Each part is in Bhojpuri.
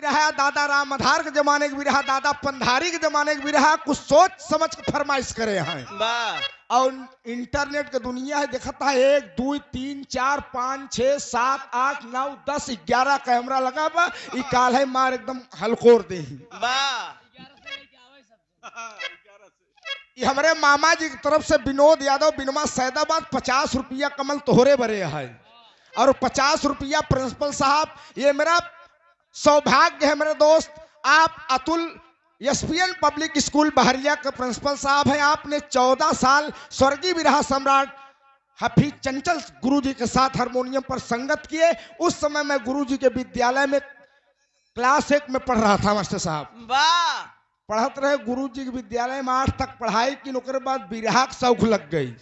रहा, दादा राम आधार के जमाने के भी रहा, दादा पंधारी के जमाने के भी रहा। कुछ सोच समझ के फरमाइश करे हैं। और इंटरनेट की दुनिया है, देखता है 1 2 3 4 5 6 7 8 9 10 11 कैमरा लगा बा। ई काल है मार एकदम हलकोर दे। ये हमारे मामा जी की तरफ से विनोद यादव बिनमा सैदाबाद 50 रुपया कमल तोहरे बरे है और 50 रुपया प्रिंसिपल साहब। ये मेरा सौभाग्य है मेरे दोस्त, आप अतुल एसपीएन पब्लिक स्कूल बहरिया के प्रिंसिपल साहब हैं। आपने 14 साल स्वर्गीय विरहा सम्राट हफीज चंचल गुरुजी के साथ हारमोनियम पर संगत किए। उस समय मैं गुरुजी के विद्यालय में क्लास 1 में पढ़ रहा था। मास्टर साहब पढ़त रहे गुरुजी के विद्यालय में 8 तक पढ़ाई की। ओकरे बाद बिरहा के शौक लग गई।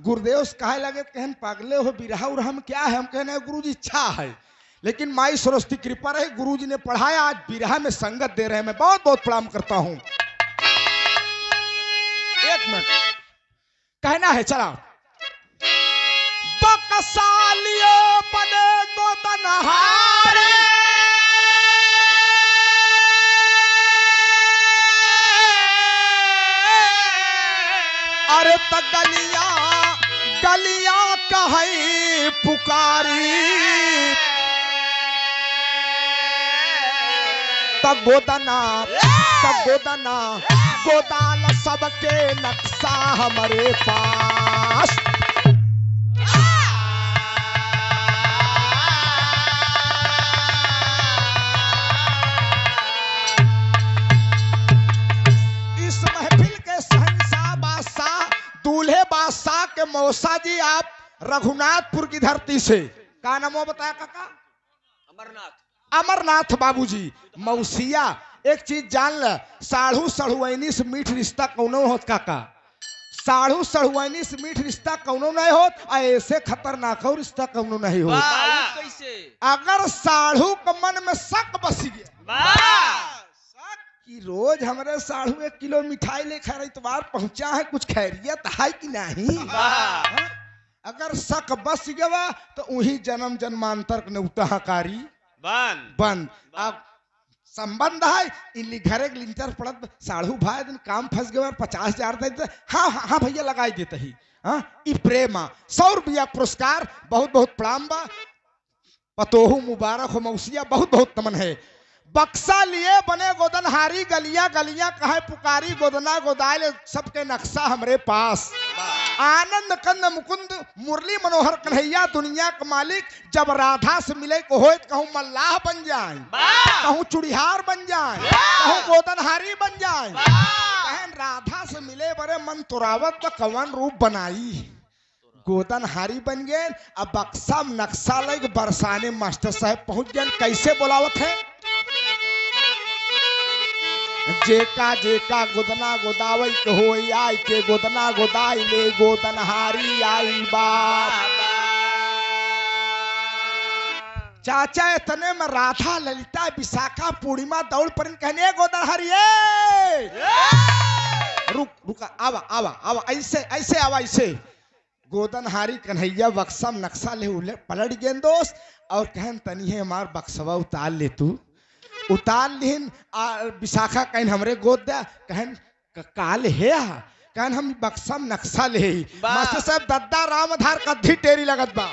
गुरुदेव से कहे लगे, कहन पागले हो, बिरहा उरहा में क्या है? हम कहने गुरुजी इच्छा है, लेकिन माई सरस्वती कृपा रही, गुरुजी ने पढ़ाया। आज बिरहा में संगत दे रहे हैं। मैं बहुत बहुत प्रणाम करता हूं। 1 मिनट कहना है, चला। बकसालियो बने गोदनहारे, अरे त गलिया गलिया कहे पुकारी, गोदना गोदाल सबके नक्शा हमारे पास। इस महफिल के शहंशाह बादशाह दूल्हे बादशाह के मौसा जी, आप रघुनाथपुर की धरती से, का नाम बताया काका? अमरनाथ बाबूजी। मौसिया एक चीज जान ल, साढ़ू सढ़ुआनी से मीठ रिश्ता कौनो होत काका। साढ़ू सढ़ुआनी से मीठ रिश्ता कौनो नहीं होत, ऐसे खतरनाक रिश्ता कौनो नहीं होत। अगर साढ़ू के मन में शक बस गया कि रोज हमारे साढ़ू 1 किलो मिठाई ले खा रही, तुम्हार पहुंचा है, कुछ खैरियत है कि नहीं? अगर शक बस गया तो वही जन्म जन्मांतर नेउताकारी बंद। अब संबंध है इली घरे लिंटर पड़त, साढ़ू भाई दिन काम फंस गए, 50,000 दे। हाँ हाँ भैया लगाई देते ही। हाँ ई प्रेमा 100 रुपया पुरस्कार, बहुत बहुत प्रणाम बा। पतोहू मुबारक हो मौसिया, बहुत बहुत तमन है। बक्सा लिए बने गोदनहारी, गलियां गलियां कहे पुकारी, गोदना गोदायल सबके नक्शा हमरे पास। आनंद कंद मुकुंद मुरली मनोहर कन्हैया दुनिया का मालिक, जब राधा से मिले को हो कहूँ मल्लाह बन जाए, कहूँ चुड़िहार बन जाए, कहूँ गोदनहारी बन जाए। कहन राधा से मिले बड़े मन तुरावत तो कवन रूप बनाई, गोदनहारी बन गए। अब बक्सा नक्शा लग बरसाने मास्टर साहब पहुंच गए। कैसे बोलावत है? जेका जेका गोदना गोदावई के हो आई के, गोदना गोदाई ले गोदनहारी आई बाप। चाचा इतने में राधा ललिता विशाखा पूर्णिमा दौड़ पर कहने गोदनहारी रुका आवा आवा आवा, ऐसे ऐसे आवा ऐसे। गोदनहारी कन्हैया बक्सा नक्शा ले उले पलट गए दोस्त, और कहन तनी है हमार बक्सवा उतार ले, तू उतार लिहन। विशाखा कहन हमरे गोद दे, कहन काल है, कहन हम बक्सा नक्शा ले। मास्टर साहब दद्दा राम आधार कद्धी टेरी लगत बा।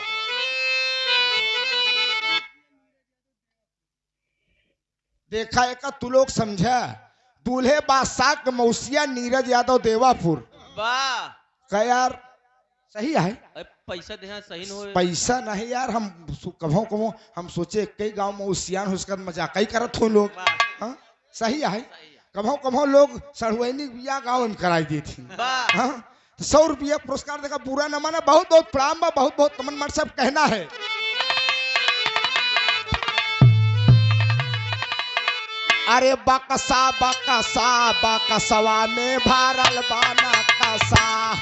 देखा एक तू लोग समझा, दूल्हे बादशाह के मौसिया नीरज यादव देवापुर। वाह यार सही है, पैसा देना सही न हो। पैसा नहीं यार, हम कभों कभों हम सोचे कई गांव में उसियान हो उसका मजाक ही करत हो लोग। हाँ सही है, कभों कभों लोग सड़ुआनी बिया गाँव में कराई दी थी। हाँ 100 रुपया पुरस्कार देगा, बुरा न माना। बहुत बहुत प्रणाम बा, बहुत बहुत तमन मर सब कहना है। अरे बकसा बकसा बकसवा में भारल बाना कसा,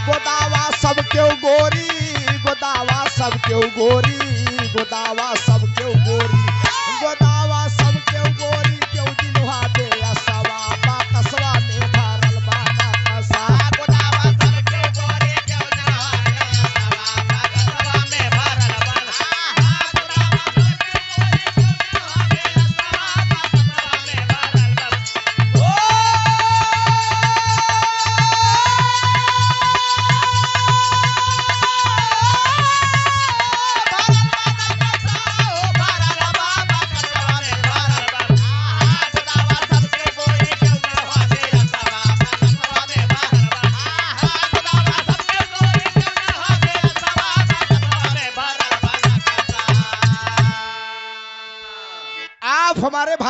गोदावा सब क्यों गोरी, गोदावा सब क्यों गोरी, गोदावा सब क्यों गोरी, गोदावा सब क्यों गोरी, क्यों दिलवा दे असवा, बाकसवा में भारल बाना कसा।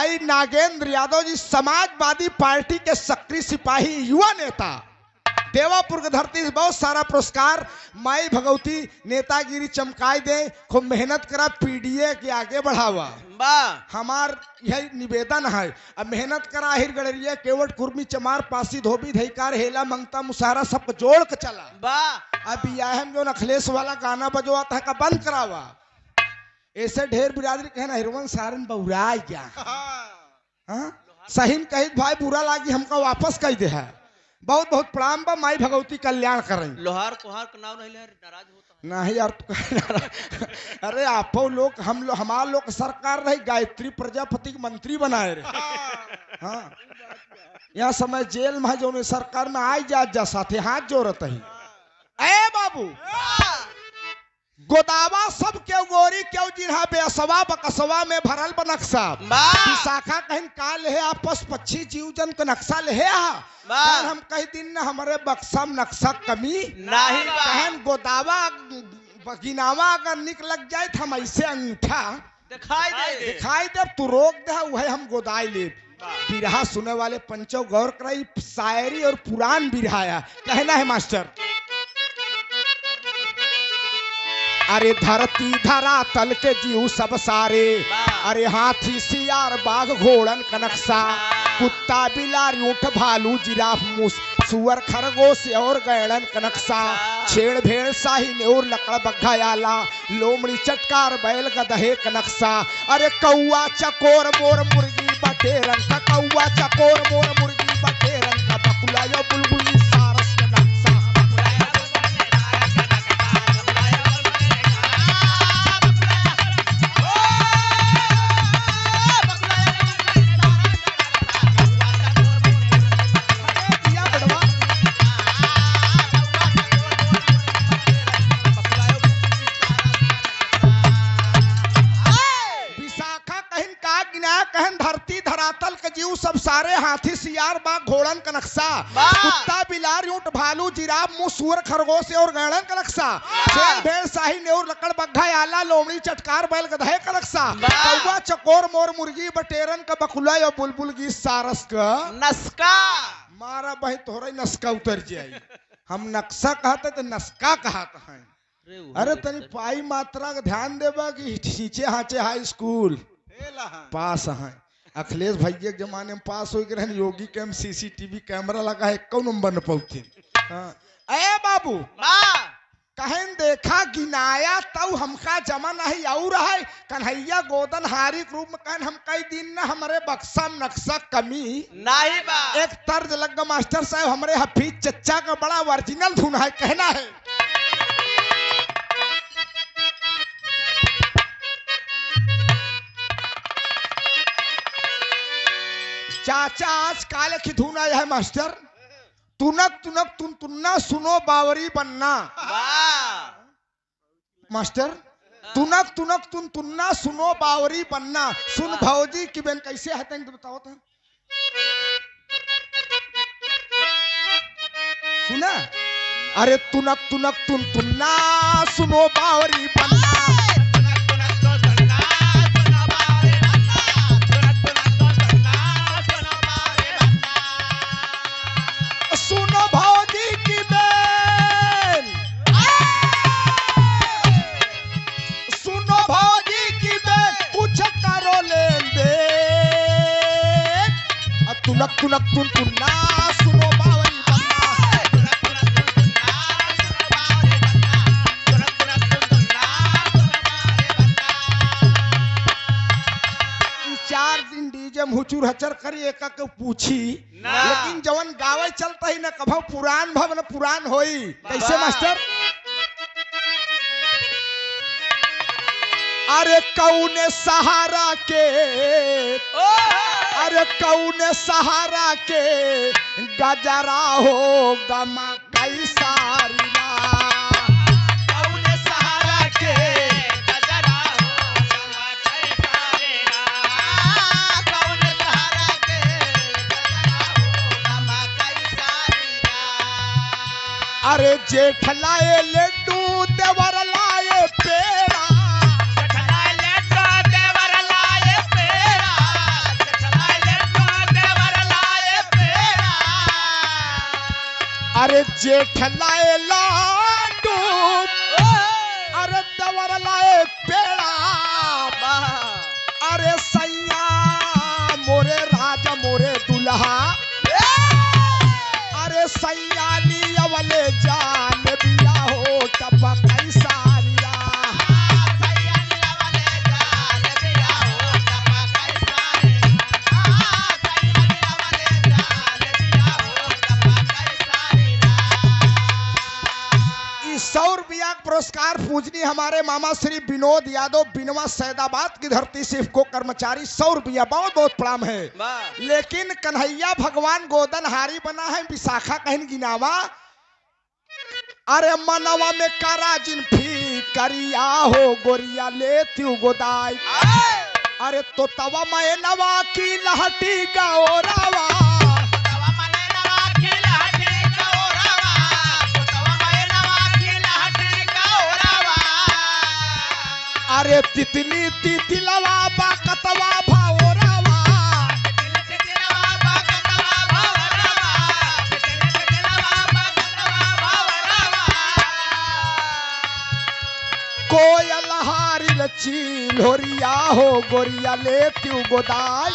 भाई नागेंद्र यादव जी समाजवादी पार्टी के सक्रिय सिपाही युवा नेता, देवापुर की धरती से बहुत सारा पुरस्कार। माई भगवती नेतागिरी चमकाई दे, खूब मेहनत करा, पीडीए के आगे बढ़ावा। हमार यही निवेदन है, अब मेहनत करा, हिर गड़रिया केवट कुर्मी चमार पासी धोबी धैकार हेला मंगता मुसारा सबको जोड़ के चला। अब यह जो अखिलेश वाला गाना बजवाता है का बंद करावा। ऐसे ढेर बिरादरी कहना हिरवन सारन बहुरा गया। सही कही भाई बुरा लागी हमका वापस कह दे है। बहुत बहुत प्रणाम बा, माई भगवती कल्याण करें। लोहार कोहार का नाम नहीं ले, नाराज होता नहीं यार तू अरे आप लोग हमार लोग सरकार रही, गायत्री प्रजापति के मंत्री बनाए रहे। हाँ यहाँ समय जेल में जो सरकार में आई जा साथे हाथ जोड़त ही। ए बाबू गोदावा सब क्यों गोरी क्यों जिन्हा बेसवा बकसवा में भरल बनक्सा विशाखा कहीं का ले आपस पक्षी जीव जन का नक्शा ले हम कही दिन न हमारे बक्सा नक्शा कमी नहीं कहन गोदावा गिनावा अगर निक लग जाए तो हम ऐसे अंगूठा दिखाई दे तू रोक दे वह हम गोदाई ले। बिरहा सुने वाले पंचो गौर कराई, शायरी और पुराण बिरहाया कहना है मास्टर। अरे धरती धरा तल के जीव सब सारे, अरे हाथी सियार बाघ घोड़न का नक्शा, कुत्ता बिलार ऊंट भालू जिराफ मूस सुअर खरगोश और गैड़न का नक्शा, छेड़ भेड़ शाही और लकड़ बग्घा आला, लोमड़ी चटकार बैल गदहे का नक्शा। अरे कौआ चकोर मोर मुर्गी बटेरन का, कौआ चकोर मोर मुर्गी बटेरन का, बकुला यो बुलबुली सारस का नक्शा। धरती धरातल के जीव सब सारे हाथी सियार बाघ घोड़न का नक्शा, कुत्ता बिलार ऊंट भालू जिराफ मुंह सुअर खरगोश और गैड़न का नक्शा, छेड़ भेड़ शाही नेउर लकड़ बग्घा आला लोमड़ी चटकार बैल गधे का नक्शा, कौवा चकोर मोर मुर्गी बटेरन का बकुला और बुलबुल की सारस का नस्का। मारा भाई तोहरा नस्का उतर जाए। हम नक्शा कहते तो नस्का कहते हैं। अरे तनी पाई मात्रा का ध्यान देबा कि सींचे हाचे हाई स्कूल पास है। अखिलेश भैया के जमाने में पास हो गए, योगी के हम सीसीटीवी कैमरा लगा है कौन नंबर न पहुंचे। अरे बाबू कहन देखा गिनाया तब हमका जमा नहीं और है कन्हैया गोदन हारी रूप में कहन हम कई दिन न हमारे बक्सा नक्शा कमी नहीं बा। एक तर्ज लग मास्टर साहब हमारे हफीज चच्चा का बड़ा ओरिजिनल धुन है कहना है। चाचा आज काले की धुन आया है मास्टर, तुनक तुनक तुन तुन्ना सुनो बावरी बनना। मास्टर तुनक तुनक तुन तुन्ना सुनो बावरी बनना, सुन भौजी की बहन कैसे है तो बताओ तो। सुना अरे तुनक तुनक तुन तुन्ना सुनो बावरी बनना, सुनो भौजी की बहन, सुनो भौजी की बहन कुछ करो लेन देन, तुनक तुनक तुन तुन्ना सुनो बावरी बनना। चार दिन डीजे हुचूर हचर करी एक के पूछी, लेकिन जवन गावे चलता ही न कभो पुरान भव न पुरान होई। कैसे मास्टर? अरे कौने सहारा के, अरे कौने सहारा के गजरा हो गमा कैसा रिवा, कौने सहारा के गजरा हो गमा कैसा रिवा, कौने सहारा के गजरा हो गमा कैसा रिवा। अरे जेठ लाए लड्डू देवर लाए पेड़ा, अरे जेठ लाए लाडू, अरे दवर लाए पेड़ा, अरे सैया मोरे राजा मोरे दुल्हा, अरे सैया लियवले जान बिया हो टपकई सारिया। ₹100 पुरस्कार पूजनी हमारे मामा श्री विनोद यादव बिनवा सैदाबाद की धरती से को कर्मचारी ₹100 बहुत बहुत प्रणाम है। लेकिन कन्हैया भगवान गोदनहारी बना है विशाखा कहन गिनावा। अरे मनवा में करा जिन फी करिया हो गोरिया लेती गोदाई, अरे तो तवा मैं नवा की लहटी गौरावा, अरे तितली तितलवा बाकतवा भाओरावा, कोयल हारिल चील होरिया हो गोरिया लेती गोदाई।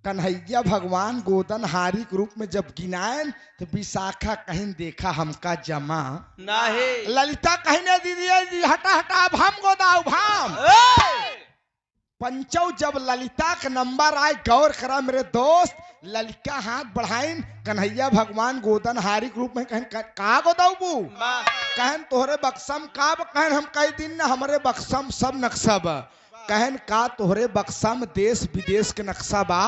कन्हैया भगवान गोदनहारी के रूप में जब गिनाएन तो विशाखा कहीं देखा हमका जमा नहीं, ललिता कहीं ने दीदी हटा हटा अब हम गोदाऊ भाम। पंचौ जब ललिता का नंबर आए गौर करा मेरे दोस्त, ललिता हाथ बढ़ाइन कन्हैया भगवान गोदनहारी के रूप में कहन का गोदाऊ बू, कहन तोहरे बक्सम का कहन हम कई दिन न हमरे बक्सम सब नक्शा बा, कहन का तोहरे बक्सा में देश विदेश के नक्शा बा।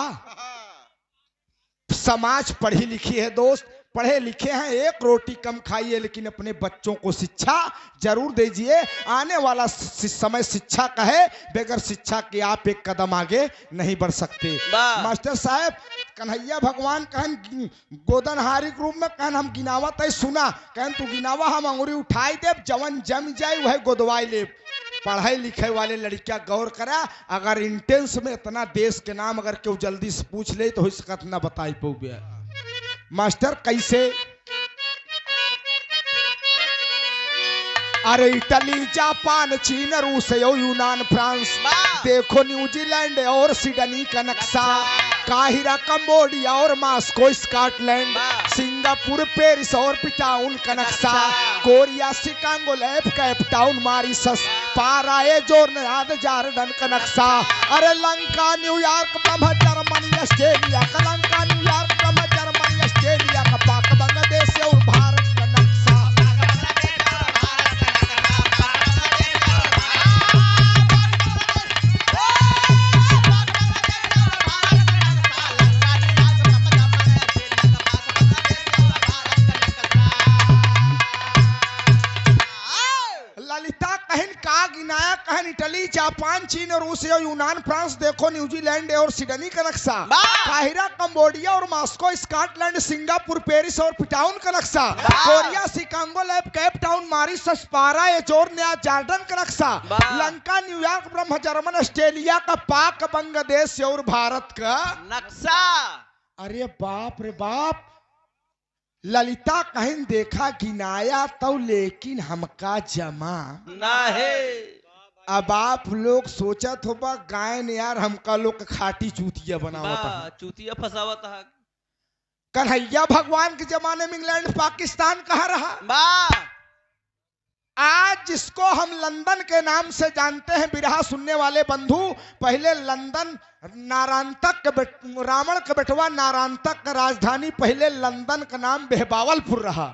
समाज पढ़ी लिखी है दोस्त, पढ़े लिखे हैं, एक रोटी कम खाइए लेकिन अपने बच्चों को शिक्षा जरूर दीजिए। आने वाला समय शिक्षा का है, बगैर शिक्षा के आप एक कदम आगे नहीं बढ़ सकते। मास्टर साहब कन्हैया भगवान कहन गोदनहारी के रूप में कहन हम गिनावा तय सुना, कहन तू गिनावा हम अंगुरी उठाई देव जवन जम जाए वह गोदवाई ले। पढ़ाई लिखे वाले लड़कियां गौर करा, अगर इंटेंस में इतना देश के नाम अगर क्यों जल्दी से पूछ ले तो हो सकत ना बताई पाओगे। मास्टर कैसे, अरे इटली जापान चीन रूस यूनान फ्रांस, देखो न्यूजीलैंड और सिडनी का नक्शा, काहिरा कंबोडिया और मास्को स्कॉटलैंड, सिंगापुर पेरिस और पिटाउन का नक्शा, कोरिया शिकागो लैब कैप टाउन मॉरिशस, पाराए जोरनाद जार्डन का नक्शा, अरे लंका न्यूयॉर्क ब्रह्म जर्मनी ऑस्ट्रेलिया का, लंका न्यूयॉर्क ब्रह्म जर्मनी ऑस्ट्रेलिया का, पाक बांग्लादेश और भारत का नक्शा। गिनाया कहन इटली जापान चीन और रूस यूनान फ्रांस, देखो न्यूजीलैंड और सिडनी का नक्शा, काहिरा कंबोडिया और मॉस्को स्कॉटलैंड, सिंगापुर पेरिस और पिटाउन का नक्शा, कोरिया शिकागो लैब कैप टाउन मॉरिशस, पारा जोरनिया जार्डन का नक्शा, लंका न्यूयॉर्क ब्रह्म जर्मन ऑस्ट्रेलिया का, पाक बांग्लादेश और भारत का नक्शा। अरे बाप रे बाप, ललिता कहीं देखा गिनाया तो लेकिन हमका जमा नहीं। अब आप लोग सोचत होगा गायन यार हमका लोग खाटी चूतिया बनावता है, चूतिया फसावत है। कन्हैया भगवान के जमाने में इंग्लैंड पाकिस्तान कहाँ रहा, आज जिसको हम लंदन के नाम से जानते हैं बिरहा सुनने वाले बंधु, पहले लंदन नारांतक रावण का बेटवा नारांतक का राजधानी पहले लंदन का नाम बेहबावलपुर रहा,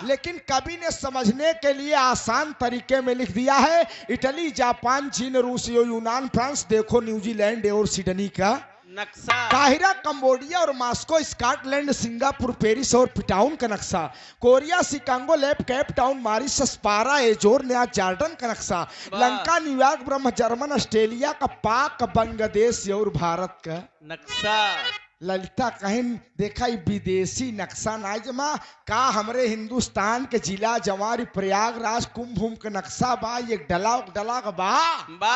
लेकिन कवि ने समझने के लिए आसान तरीके में लिख दिया है इटली जापान चीन रूस यूनान फ्रांस, देखो न्यूजीलैंड और सिडनी का नक्शा, काहिरा कंबोडिया और मॉस्को स्कॉटलैंड, सिंगापुर पेरिस और पिटाउन का नक्शा, कोरिया शिकागो लैब कैप टाउन मॉरिशस, पारा जोरनिया जार्डन का नक्शा, लंका न्यूयॉर्क ब्रह्म जर्मन ऑस्ट्रेलिया का, पाक बांग्लादेश और भारत का नक्शा। ललिता कहिन देखा ई विदेशी नक्शा ना जमा का हमरे हिंदुस्तान के जिला जवारी प्रयागराज कुंभ के नक्शा बा एक डला का बा बा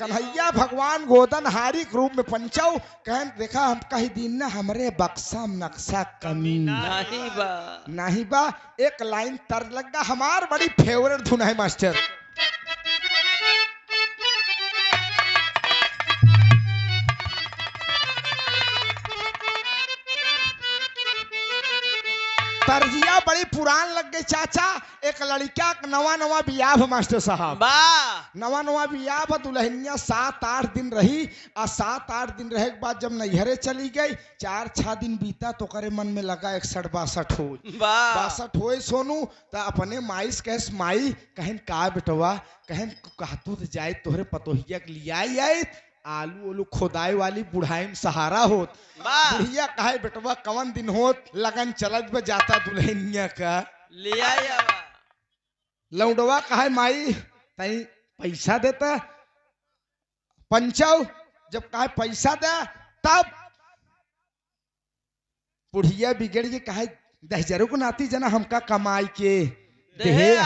कन्हैया भगवान गोदन हारी के रूप में पंचौ कहन देखा हम कही दिन ना हमरे बक्सा में नक्शा कमी नहीं बा नहीं बा एक लाइन तर लगा हमार बड़ी फेवरेट धुन है मास्टर। तरजिया बड़ी पुरान लग गई चाचा। एक लड़का नवा नवा बियाह मास्टर साहब बा नवा नवा बियाह दुल्हनिया 7-8 दिन रही और 7-8 दिन रहे के बाद जब नैहरे चली गई 4-6 दिन बीता तो करे मन में लगा 61-62 हो बा 62 हो सोनू तो अपने माइस कहे माई कहन का बेटवा कहन कहतू तो जाए तोहरे पतोहिया के लिया आई आलू ओलू खोदाई वाली बुढ़ाई में सहारा होत बुढ़िया कहे बेटवा कवन दिन होत लगन चलत में जाता दुल्हनिया का ले आया बा लौंडवा कहे माई तई पैसा देता पंचव जब कहे पैसा दे तब बुढ़िया बिगड़ के कहे 10,000 को नाती जना हमका कमाई के दे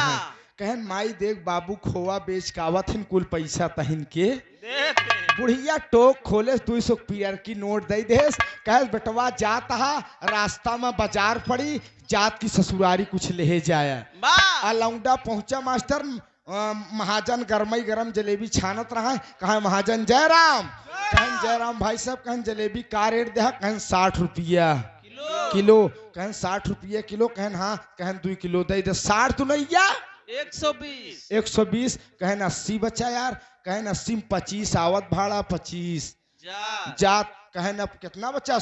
कहन माई देख बाबू खोआ बेच कावत हिन कुल पैसा तहिन के बुढ़िया टोक खोले 200 पीयर की नोट दे देस कहे बेटवा जात हा रास्ता में बाजार पड़ी जात की ससुरारी कुछ ले जाया लौंडा पहुंचा मास्टर महाजन गरमई गरम जलेबी छानत रहा कहा महाजन जयराम कहन जयराम भाई साहब कहन जलेबी का रेट दे कहन 60 रुपया किलो कहन 60 रुपया किलो कहन हाँ कहन 2 किलो दे 60 तो नहीं या 120 कहन 80 बचा यार कहन 80 में 25 आवत भाड़ा 25 जात कहन अब कितना बचा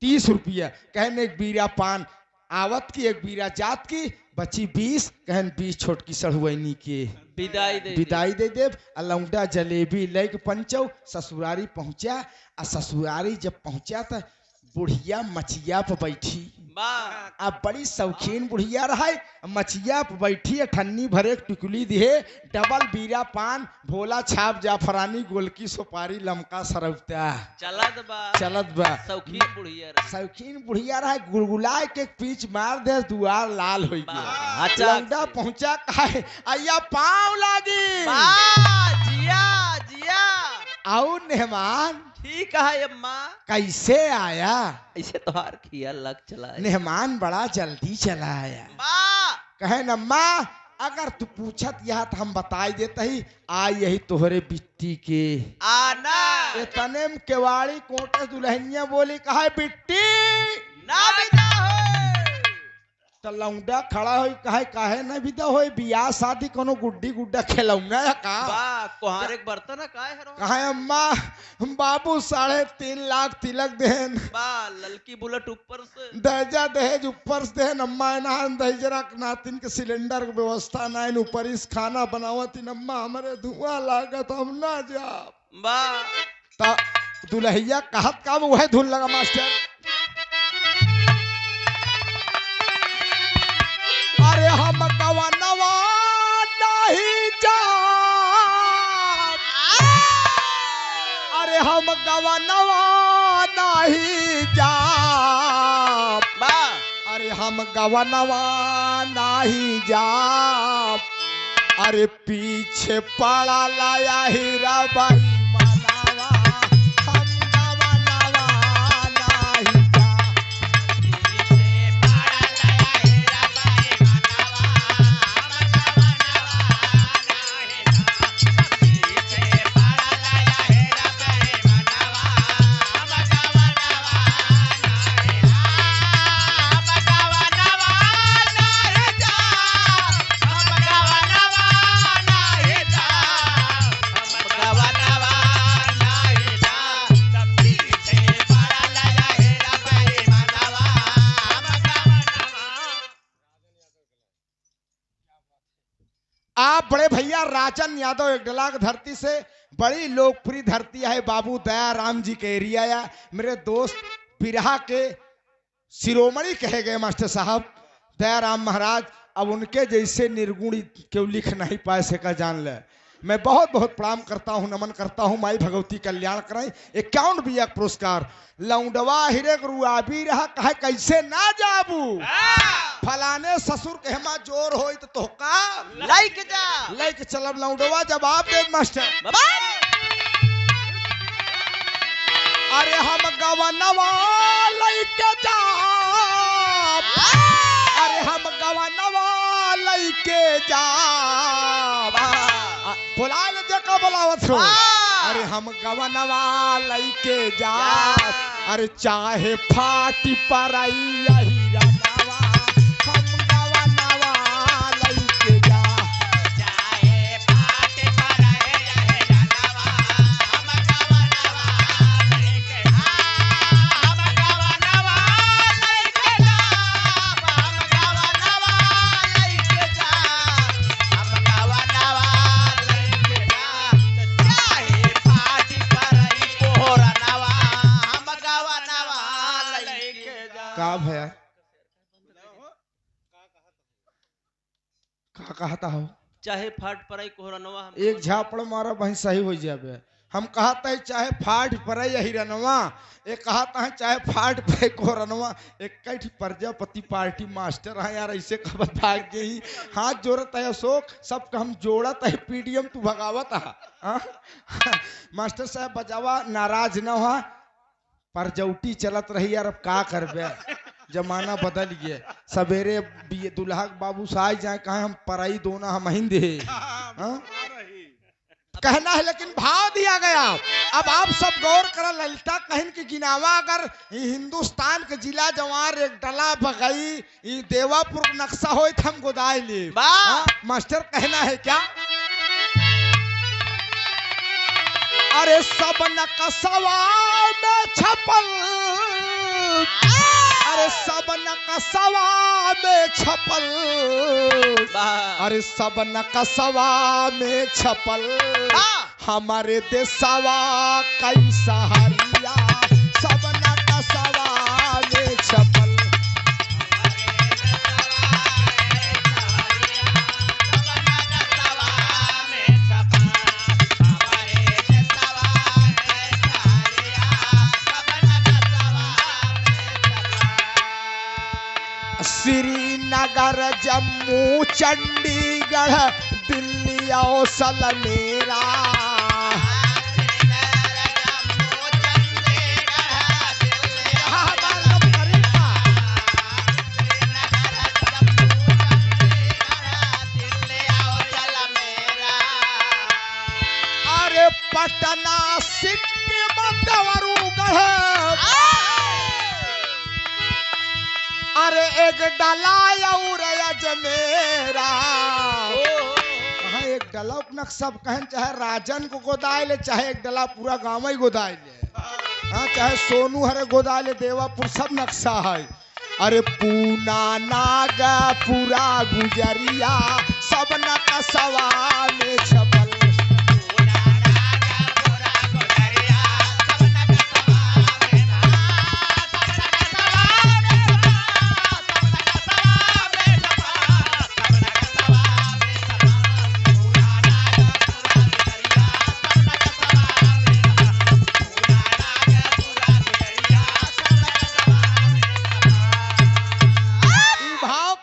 30 रुपया कहन एक बीरा पान आवत की एक बीरा जात की बची 20 कहन 20 छोटकी सड़ुआनी के विदाई दे देव लौंडा जलेबी लेके पंचौ ससुरारी पहुंचा आ ससुरारी जब पहुंचा तो बुढ़िया मछिया पर बैठी अब बड़ी शौकीन बुढ़िया रहा मछिया पर बैठी ठन्नी भरे टिकुली दिहे डबल बीरा पान भोला छाप जाफरानी गोलकी सुपारी लमका सरवता चलत बा शौकीन बुढ़िया रहा गुलगुलाए के पीछ मार दे दुआर लाल हो गया लौंडा पहुंचा कहे अय्या पाँव लागी जिया जिया आओ मेहमान ठीक है अम्मा कैसे आया ऐसे तोहार खिया लग चला मेहमान बड़ा जल्दी चला आया कहे अम्मा अगर तू पूछत यह तो हम बताई देते ही आ यही तोहरे बिट्टी के आना इतने में केवाड़ी कोटे दुल्हनिया बोली कहा बिट्टी ना बिदा हो तो लौंडा खड़ा हो कहे काहे ना विदा हो बियाह शादी कोनो गुड्डी गुड्डा खेलऊंगा या का कोहार एक बर्तन कहे अम्मा बाबू 3.5 लाख तिलक देन ललकी बुलेट ऊपर से दहेजा दहेज ऊपर से देन अम्मा नान दहेजरा नातिन के सिलेंडर के व्यवस्था ना ऊपर इस खाना बनावती अम्मा हमारे धुआं लागत हम ना जा दुल्हैया कहत का वह धुन लगा मास्टर अरे हम गवनवा नहीं जा अरे हम गवनवा नहीं जा अरे हम गवनवा नहीं जा अरे पीछे पड़ा लाया हीरा बाई आप बड़े भैया राजन यादव एक डलाक धरती से बड़ी लोकप्रिय धरती है बाबू दयाराम जी के एरिया या मेरे दोस्त बिरहा के शिरोमणि कहे गए मास्टर साहब दयाराम महाराज अब उनके जैसे निर्गुण क्यों लिख नहीं पाए से का जान ले मैं बहुत बहुत प्रणाम करता हूँ, नमन करता हूँ। माई भगवती कल्याण कराई। 51 बिया पुरस्कार। लौंडवा हिरे गुरुआबी रहा कहे कैसे ना जाबू, फलाने ससुर के हमा जोर होई तो तोहका लाइक जा लेके चलब लौंडवा जवाब दे मास्टर। बाबा अरे हम गवनवा लेके जा, अरे हम गवनवा लेके जा, बुला ले देखा बुलावत हो। अरे हम गवनवा लेके जा, अरे चाहे फाटी परई यही रनवा, हम गवनवा लेके जा। चाहे फाट पर यही रनवा, हम गवनवा लेके जा, हम गवनवा लेके जा, हम गवनवा लेके जा, हम गवनवा लेके जा। चाहे फाट पर कोहरनवा, हम गवनवा लेके जा। का भैया का कहता हो? चाहे फाट पर कोहरनवा, हम एक झापड़ मारा वहीं सही हो जाबे। हम कहता है चाहे फाट पड़े यही रनवा, एक कहता है चाहे फाट पड़े कोरनवा। एक कैठ प्रजापति पार्टी मास्टर है यार, ऐसे खबर भाग गई। हाथ जोड़त है अशोक, सबका हम जोड़त है पीडीएम तू भगावत है। हाँ? मास्टर साहब बजावा नाराज न हुआ, पर जौटी चलत रही यार, अब का करबे, जमाना बदल गया। सवेरे दुल्हा के बाबू साई जाए कहे हम पराई दोना हम ही दे। हाँ? कहना है लेकिन भाव दिया गया। अब आप सब गौर करा, ललिता कहन की गिनावा अगर हिंदुस्तान के जिला जवार एक डला बगई ये देवापुर का नक्शा हो तो हम गोदाई ले। हाँ? मास्टर कहना है क्या? अरे सब नक्शवा में छपल, अरे सब नक्शवा में छपल, अरे सब नक्शवा में छपल, हमारे देशवा कैसा हरिया, सब नक्शवा में छपल। श्रीनगर जम्मू चंडीगढ़ दिल्ली और सलमेरा, अरे पटना सिक्किम देवरूगढ़, अरे एक डला और अजमेरा। हाँ एक डला नक्शा कहन चाहे राजन को गोदाए ले, चाहे एक डला पूरा गाँव ही गोदाए ले। हाँ चाहे सोनू हरे गोदाए ले, देवापुर सब नक्शा है। अरे पूना नागपुरा गुजरिया सब नक्शवा में छपल।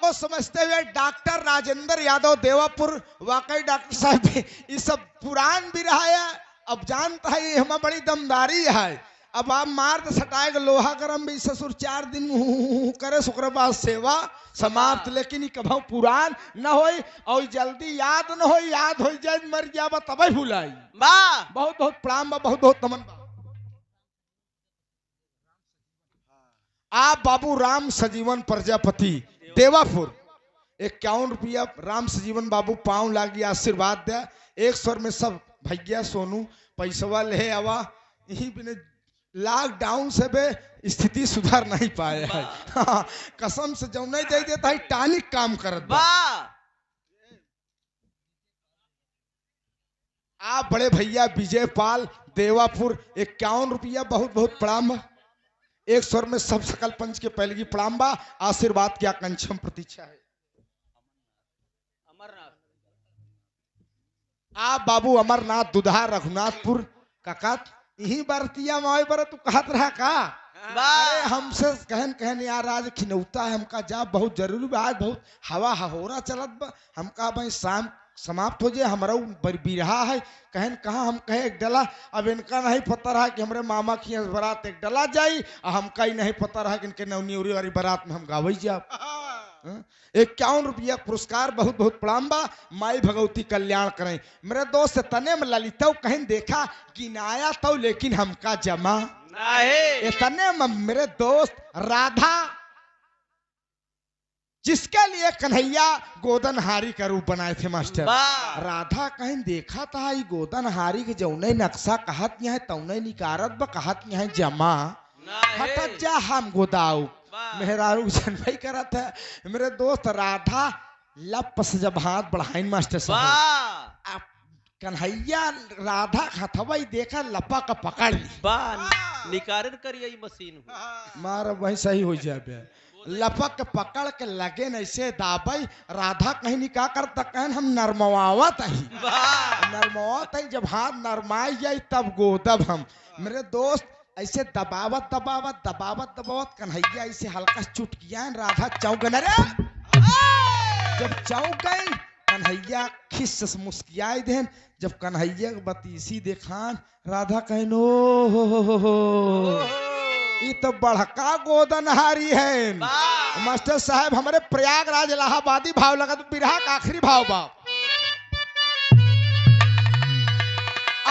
समझते हुए डॉक्टर राजेंद्र यादव देवापुर, वाकई डॉक्टर साहब ये सब पुरान भी रहा है। अब जानता है ये हमें बड़ी दमदारी है। अब आप मार तो सटाएगा लोहा गरम भी ससुर 4 दिन करे शुक्र बाद सेवा समाप्त, लेकिन ये कभी पुरान न होई और जल्दी याद न हो, याद हो जाए मर जाबा तब भुलाई। बहुत बहुत प्रणाम बा, बहुत बहुत नमन बा। आप बाबू राम सजीवन प्रजापति देवापुर 51 रुपया राम सजीवन बाबू पाँव लागी आशीर्वाद दे। एक स्वर में सब भैया सोनू पैसवा ले आवा। यही बिना लॉकडाउन से बे स्थिति सुधार नहीं पाए है। हाँ, कसम से जब नहीं दे देता है टानिक काम करत बा। आप बड़े भैया विजय पाल देवापुर 51 रुपया बहुत बहुत प्रणाम। एक स्वर में सब सकल पंच के पहले की प्रणाम बा। आशीर्वाद की आकांक्षा प्रतीक्षा है। आप बाबू अमरनाथ दुधा रघुनाथपुर काका यही बरतिया माए बर तू कहत रहा का अरे हमसे कहन कहन यार आज खिनौता है हमका जा बहुत जरूरी बा आज बहुत हवा हहोरा चलत बा हमका भाई शाम समाप्त हो जाए हमारा बिरहा है कहन कहा हम कहे एक डला अब इनका नहीं पता रहा कि हमारे मामा की बारात एक डला जाई और हमका ही नहीं पता रहा कि इनके नवनियोरी वाली बारात में हम गावई जा 51 रुपया पुरस्कार बहुत बहुत प्रणाम बा माई भगवती कल्याण करें मेरे दोस्त तने में ललिता कहीं देखा गिनाया तो लेकिन हमका जमा इतने में मेरे दोस्त राधा जिसके लिए कन्हैया गोदनहारी का रूप बनाए थे मास्टर राधा कहीं देखा था ये गोदनहारी के जौने नक्शा कहत यहाँ तौने निकारत बा कहत यहाँ जमा हटत जा हम गोदाऊ मेहरारू जनवई करत है मेरे दोस्त राधा लप से जब हाथ बढ़ाइन मास्टर साहब कन्हैया राधा हथवाई देखा लपा का पकड़ ली निकारन करिए मशीन मार वही सही हो जाए लपक पकड़ के लगे न ऐसे दाबई राधा कहीं नहीं क्या करता कहन हम नरमवावत ही नरमवावत ही जब हाथ नरमाई जाए तब गोदब हम मेरे दोस्त ऐसे दबावत दबावत दबावत दबावत कन्हैया ऐसे हल्का चुटकिया राधा चौंक रे जब चौंक गई कन्हैया खिस से मुस्कियाई देन जब कन्हैया बतीसी देखान राधा कहनो हो ये तो बड़का गोदनहारी है मास्टर साहब हमारे प्रयागराज इलाहाबादी भाव लगा तो बिरहा का आखिरी भाव बा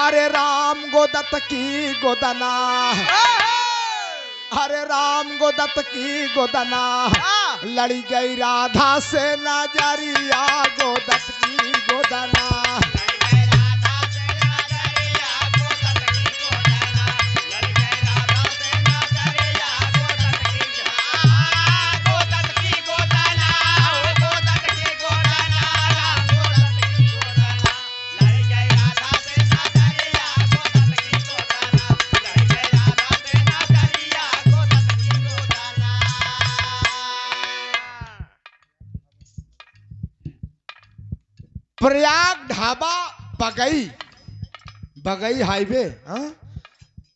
अरे राम गोदत की गोदना अरे राम गोदत की गोदना लड़ी गई राधा से नजरिया गोदत की गोदना प्रयाग ढाबा बगई बगई हाईवे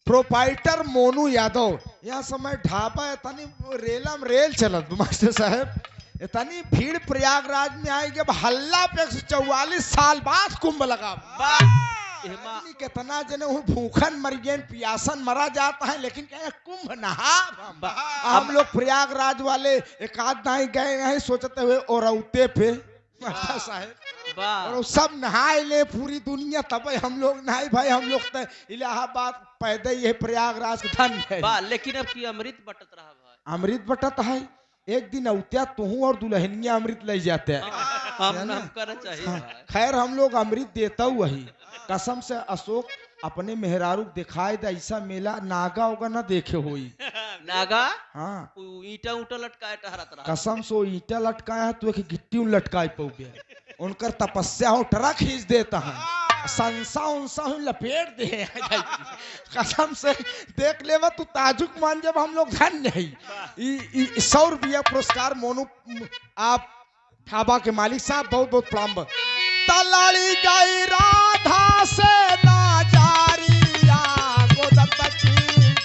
प्रोपाइटर मोनू यादव यहाँ समय ढाबा इतनी रेलम रेल चलत मास्टर साहब इतनी भीड़ प्रयागराज में आई जब हल्ला पे 144 साल बाद कुंभ लगा कितना जने भूखन मर गए पियासन मरा जाता है लेकिन क्या कुंभ नहा हम लोग प्रयागराज वाले एक आध नहीं गए नहीं सोचते हुए और औते पे मास्टर साहब और सब नहाए ले पूरी दुनिया तब हम लोग नहाए भाई हम लोग तो इलाहाबाद पैदा ही है प्रयागराज धन है लेकिन अब की अमृत बटत रहा भाई अमृत बटत है एक दिन औत्या तुहू और दुल्हनिया अमृत ले जाते हैं खैर हम लोग अमृत देता वही कसम से अशोक अपने मेहरारू दिखाए दा ऐसा मेला नागा होगा ना देखे हुई नागा हाँ ईटा उटा लटकाए टहरत रहा कसम से ईटा लटकाया है तो एक गिट्टी लटकाए पौगे उनकर तपस्या हो टरा खींच देता है संसा उनसा लपेट दे कसम से देख ले तू ताजुक मान जब हम लोग धन्य है 100 रुपया पुरस्कार मोनू आप ढाबा के मालिक साहब बहुत बहुत प्रणाम तलाड़ी गई राधा से नाचारिया गोदत की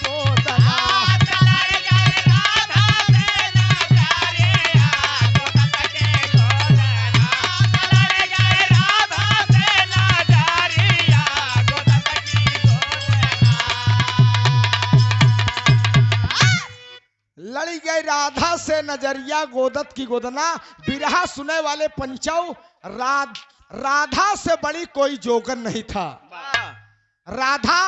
गोदना तलाड़ी गई राधा से नाचारिया गोदत की गोदना तलाड़ी गई राधा से नाचारिया गोदत की गोदना लड़ी गई राधा से नजरिया गोदत की गोदना बिरहा सुने वाले पंचौ राधा से बड़ी कोई जोगन नहीं था राधा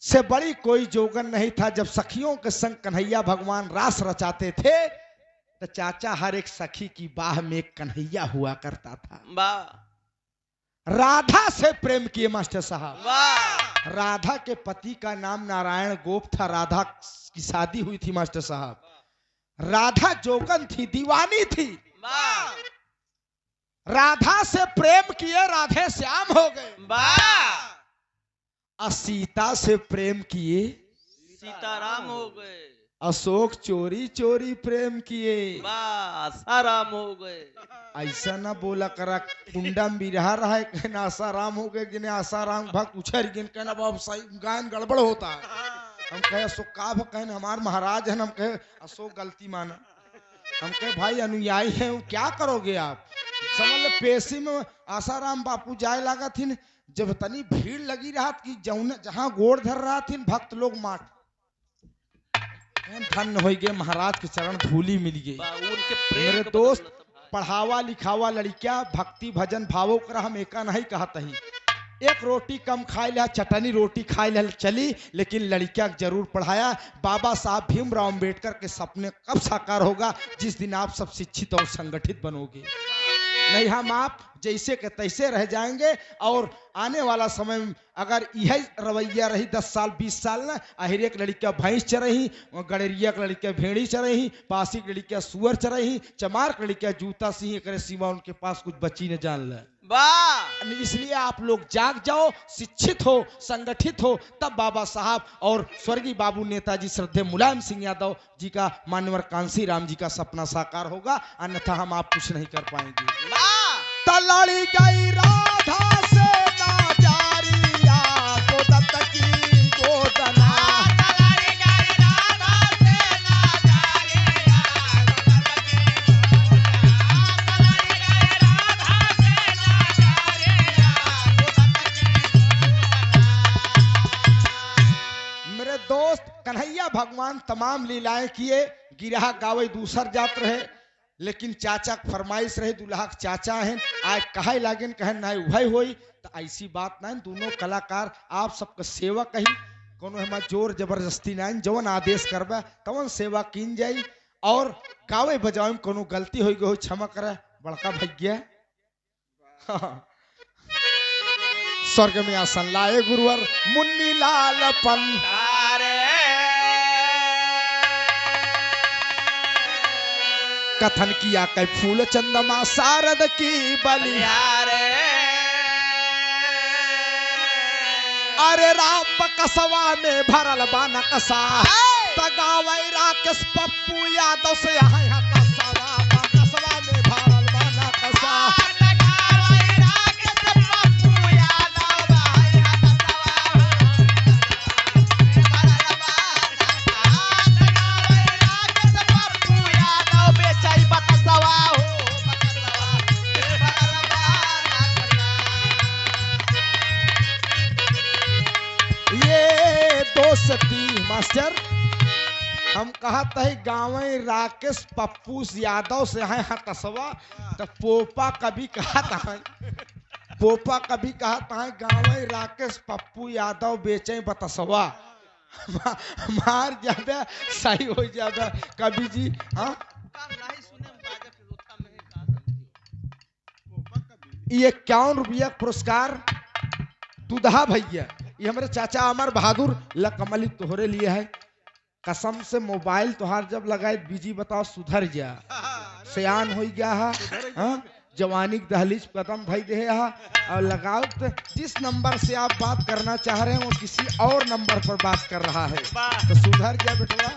से बड़ी कोई जोगन नहीं था जब सखियों के संग कन्हैया भगवान रास रचाते थे तो चाचा हर एक सखी की बाह में कन्हैया हुआ करता था राधा से प्रेम किए मास्टर साहब राधा के पति का नाम नारायण गोप था राधा की शादी हुई थी मास्टर साहब राधा जोगन थी दीवानी थी राधा से प्रेम किए राधे श्याम हो गए सीता से प्रेम किए सीताराम हो गए अशोक चोरी चोरी प्रेम किए। बस आराम हो गए। ऐसा ना बोला करा, कुंडा में बिरहा रहा है कहना आसाराम हो गए, गिने आसाराम भक्त उछर गिन कहना बाब सही गायन गड़बड़ होता है। हम कहे अशोक का कहने हमारे महाराज है, हम कहे अशोक गलती माना। हम कहे भाई अनुयायी हैं, क्या करोगे आप, समझ लो पेशी में आसाराम बापू जाए लगा थी, जब तनी भीड़ लगी रहा कि जौने जहाँ गोड़ धर रहा थी भक्त लोग माट धन्य हो गए, महाराज के चरण धूली मिल गई। मेरे दोस्त पढ़ावा लिखावा लड़किया भक्ति भजन भावों कर हम एका नहीं कहता ही, एक रोटी कम खाए लिया चटनी रोटी खाए लिया चली, लेकिन लड़किया जरूर पढ़ाया। बाबा साहब भीमराव अंबेडकर के सपने कब साकार होगा, जिस दिन आप सब शिक्षित और संगठित बनोगे। नहीं हम आप जैसे के तैसे रह जाएंगे, और आने वाला समय में अगर यही रवैया रही 10 साल 20 साल ना, अहिरे की लड़कियां भैंस चरही, गड़ेरिया की लड़कियां भेड़ी चरही, पासी की लड़कियां सुअर चरही, चमार की लड़कियां जूता सिंह करे सिवा उनके पास कुछ बची न जान ले। इसलिए आप लोग जाग जाओ, शिक्षित हो, संगठित हो, तब बाबा साहब और स्वर्गीय बाबू नेताजी श्रद्धेय मुलायम सिंह यादव जी का, मान्यवर कांसी राम जी का सपना साकार होगा, अन्यथा हम आप कुछ नहीं कर पाएंगे। तलड़ी गई राधा से ना जारिया, तो दत्त की गोदना, तलड़ी गई राधा से ना जारिया, तो दत्त की गोदना, तलड़ी गई राधा से ना जारिया, तो दत्त की गोदना। मेरे दोस्त कन्हैया भगवान तमाम लीलाएं किए, गिरहा गावे दूसर जात रहे, लेकिन चाचा फरमाइश रहे, दुल्हा चाचा हैं आज कहे लागेन कहे ना वही होई, तो ऐसी बात ना, दोनों कलाकार आप सबका सेवा कही, कोनो हमारा जोर जबरदस्ती ना, जवन आदेश करबा तवन सेवा कीन जाई, और गावे बजावे में कोनो गलती हो गई क्षमा करे बड़का भैया। स्वर्ग में आसन लाए गुरुवर मुन्नी लाल पंडारे, कथन किया कै फूल चंदमा शारद की बलिहारे, अरे राम कसवा में भरल बान कसा, तगावै राकेश पप्पू यादव से यहाँ कसवा, कसवा में भरल बान कसा, तगावै राकेश पप्पू यादव यहाँ कसवा, भरल बान कसा, तगावै राकेश पप्पू यादव बेचाई बतसवा हो, बतसवा भरल बान कसा। ये दोस्ती मास्टर हम कहते हैं गाँव राकेश पप्पू यादव से है हतसवा, तो पोपा कभी कहता है, पोपा कभी कहता है गाँव राकेश पप्पू यादव बेचे बतसवा, मार जाबे सही हो जाबे कभी जी। हाँ ये 51 रुपया पुरस्कार दुधा भैया, ये हमारे चाचा अमर बहादुर लकमली तोहरे लिए है, कसम से मोबाइल तोहार जब लगाए बीजी बताओ सुधर जा, सयान हो गया है, हाँ जवानी की दहलीज कदम भाई दे है, और लगाओ तो जिस नंबर से आप बात करना चाह रहे हैं वो किसी और नंबर पर बात कर रहा है, तो सुधर जा बेटा।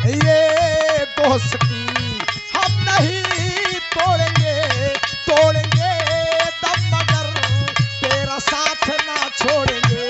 ये दोस्ती हम नहीं तोड़ेंगे, तोड़ेंगे तब मगर तेरा साथ ना छोड़ेंगे,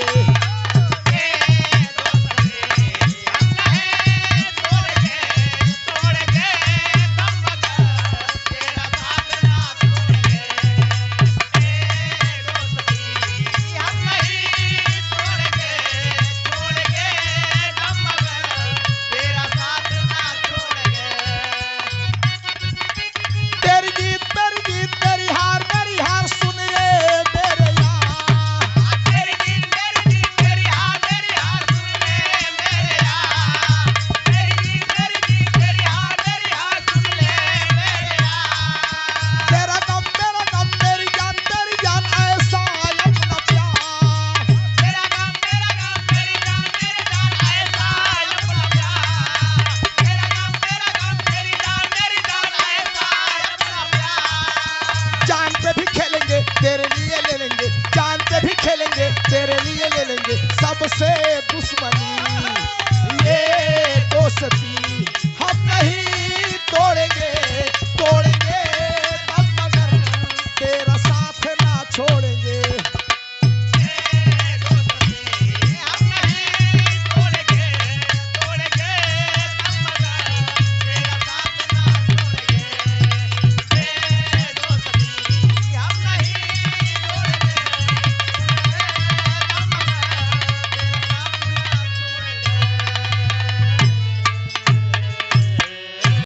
तेरे लिए ले लेंगे, जान पे भी खेलेंगे, तेरे लिए ले लेंगे, सब सबसे दुश्मनी